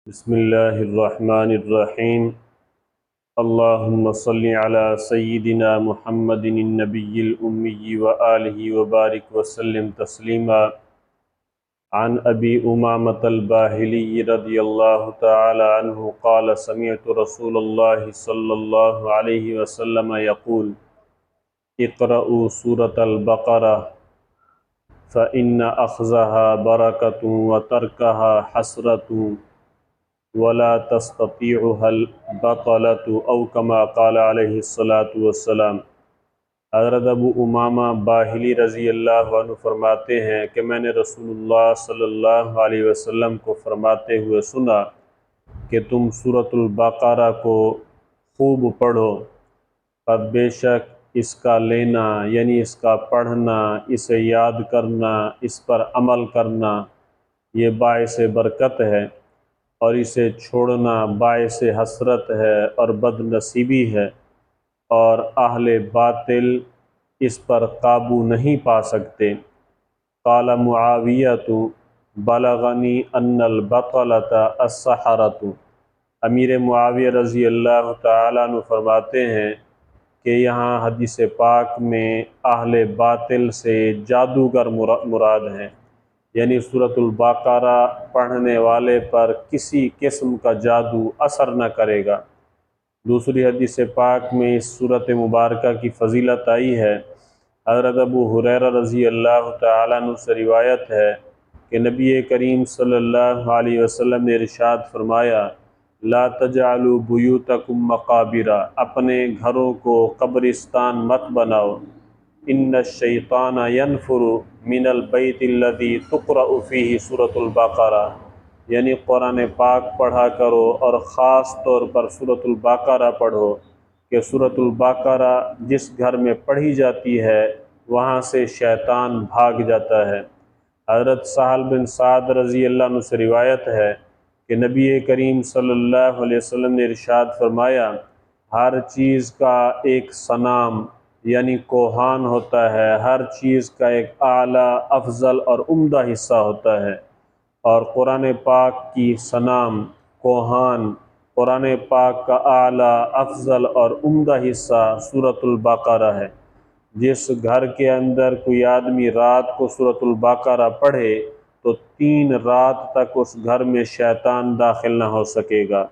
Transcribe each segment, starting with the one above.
بسم اللہ الرحمن الرحیم اللہم صلی علی سیدنا محمد النبی الامی وآلہ وبارک وسلم تسلیما عن ابی امامۃ الباہلی رضی اللہ تعالی عنہ قال سمعت رسول اللہ صلی اللہ علیہ وسلم یقول اقرأوا سورة البقرہ فإن أخذها برکۃ وترکها حسرۃ ولا تستطيعها البطلة او كما قال علیہ الصلاۃ والسلام۔ حضرت ابو امامہ باہلی رضی اللہ عنہ فرماتے ہیں کہ میں نے رسول اللہ صلی اللہ علیہ وسلم کو فرماتے ہوئے سنا کہ تم سورۃ البقرہ کو خوب پڑھو، پر بے شک اس کا لینا یعنی اس کا پڑھنا، اسے یاد کرنا، اس پر عمل کرنا یہ باعث برکت ہے، اور اسے چھوڑنا باعث حسرت ہے اور بد نصیبی ہے، اور اہل باطل اس پر قابو نہیں پا سکتے۔ قال معاویۃ بلغنی ان البطلۃ السحرۃ۔ امیر معاویہ رضی اللہ تعالیٰ عنہ فرماتے ہیں کہ یہاں حدیث پاک میں اہل باطل سے جادوگر مراد ہیں، یعنی سورۃ البقرہ پڑھنے والے پر کسی قسم کا جادو اثر نہ کرے گا۔ دوسری حدیث پاک میں اس سورۃ مبارکہ کی فضیلت آئی ہے۔ حضرت ابو ہریرہ رضی اللہ تعالیٰ عنہ سے روایت ہے کہ نبی کریم صلی اللہ علیہ وسلم نے ارشاد فرمایا، لا تجعلوا بیوتکم مقابر، اپنے گھروں کو قبرستان مت بناؤ، ان الشیطان ینفر من البیت الذی تقرأ فیہ سورۃ البقرہ، یعنی قرآن پاک پڑھا کرو اور خاص طور پر سورۃ البقرہ پڑھو، کہ سورۃ البقرہ جس گھر میں پڑھی جاتی ہے وہاں سے شیطان بھاگ جاتا ہے۔ حضرت سہل بن سعد رضی اللہ عنہ سے روایت ہے کہ نبی کریم صلی اللہ علیہ وسلم نے ارشاد فرمایا، ہر چیز کا ایک صنم یعنی کوہان ہوتا ہے، ہر چیز کا ایک اعلیٰ، افضل اور عمدہ حصہ ہوتا ہے، اور قرآن پاک کی صنم، کوہان، قرآن پاک کا اعلیٰ، افضل اور عمدہ حصہ سورۃ البقرہ ہے۔ جس گھر کے اندر کوئی آدمی رات کو سورۃ البقرہ پڑھے تو 3 رات تک اس گھر میں شیطان داخل نہ ہو سکے گا،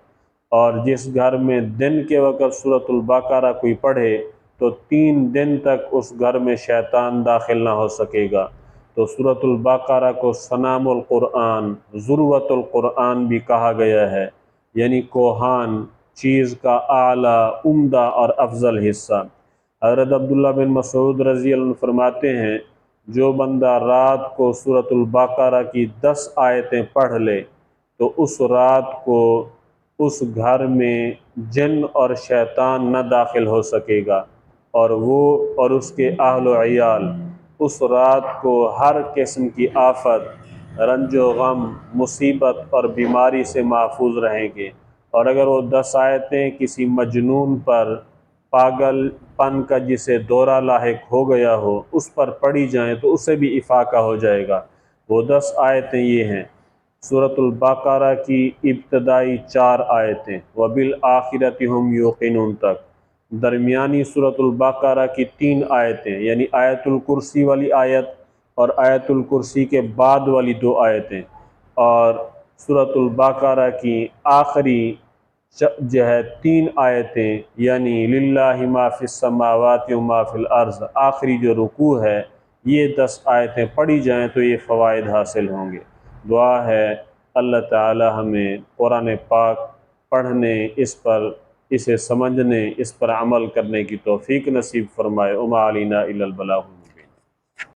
اور جس گھر میں دن کے وقت سورۃ البقرہ کوئی پڑھے تو 3 دن تک اس گھر میں شیطان داخل نہ ہو سکے گا۔ تو سورۃ البقرہ کو صنام القرآن، ذروۃ القرآن بھی کہا گیا ہے، یعنی کوہان، چیز کا اعلیٰ، عمدہ اور افضل حصہ۔ حضرت عبداللہ بن مسعود رضی اللہ عنہ فرماتے ہیں، جو بندہ رات کو سورۃ البقرہ کی 10 آیتیں پڑھ لے تو اس رات کو اس گھر میں جن اور شیطان نہ داخل ہو سکے گا، اور وہ اور اس کے اہل و عیال اس رات کو ہر قسم کی آفت، رنج و غم، مصیبت اور بیماری سے محفوظ رہیں گے۔ اور اگر وہ 10 آیتیں کسی مجنون پر، پاگل پن کا جسے دورہ لاحق ہو گیا ہو، اس پر پڑھی جائیں تو اسے بھی افاقہ ہو جائے گا۔ وہ 10 آیتیں یہ ہیں: سورۃ البقرہ کی ابتدائی 4 آیتیں وبالآخرۃ ہم یوقنون تک، درمیانی سورۃ البقرہ کی 3 آیتیں یعنی آیت الکرسی والی آیت اور آیت الکرسی کے بعد والی 2 آیتیں، اور سورۃ البقرہ کی آخری جو ہے 3 آیتیں یعنی للہ ما فی السماوات و ما فی الارض، آخری جو رکوع ہے، یہ 10 آیتیں پڑھی جائیں تو یہ فوائد حاصل ہوں گے۔ دعا ہے اللہ تعالی ہمیں قرآن پاک پڑھنے، اسے سمجھنے، اس پر عمل کرنے کی توفیق نصیب فرمائے۔ وما علینا الا البلاغ۔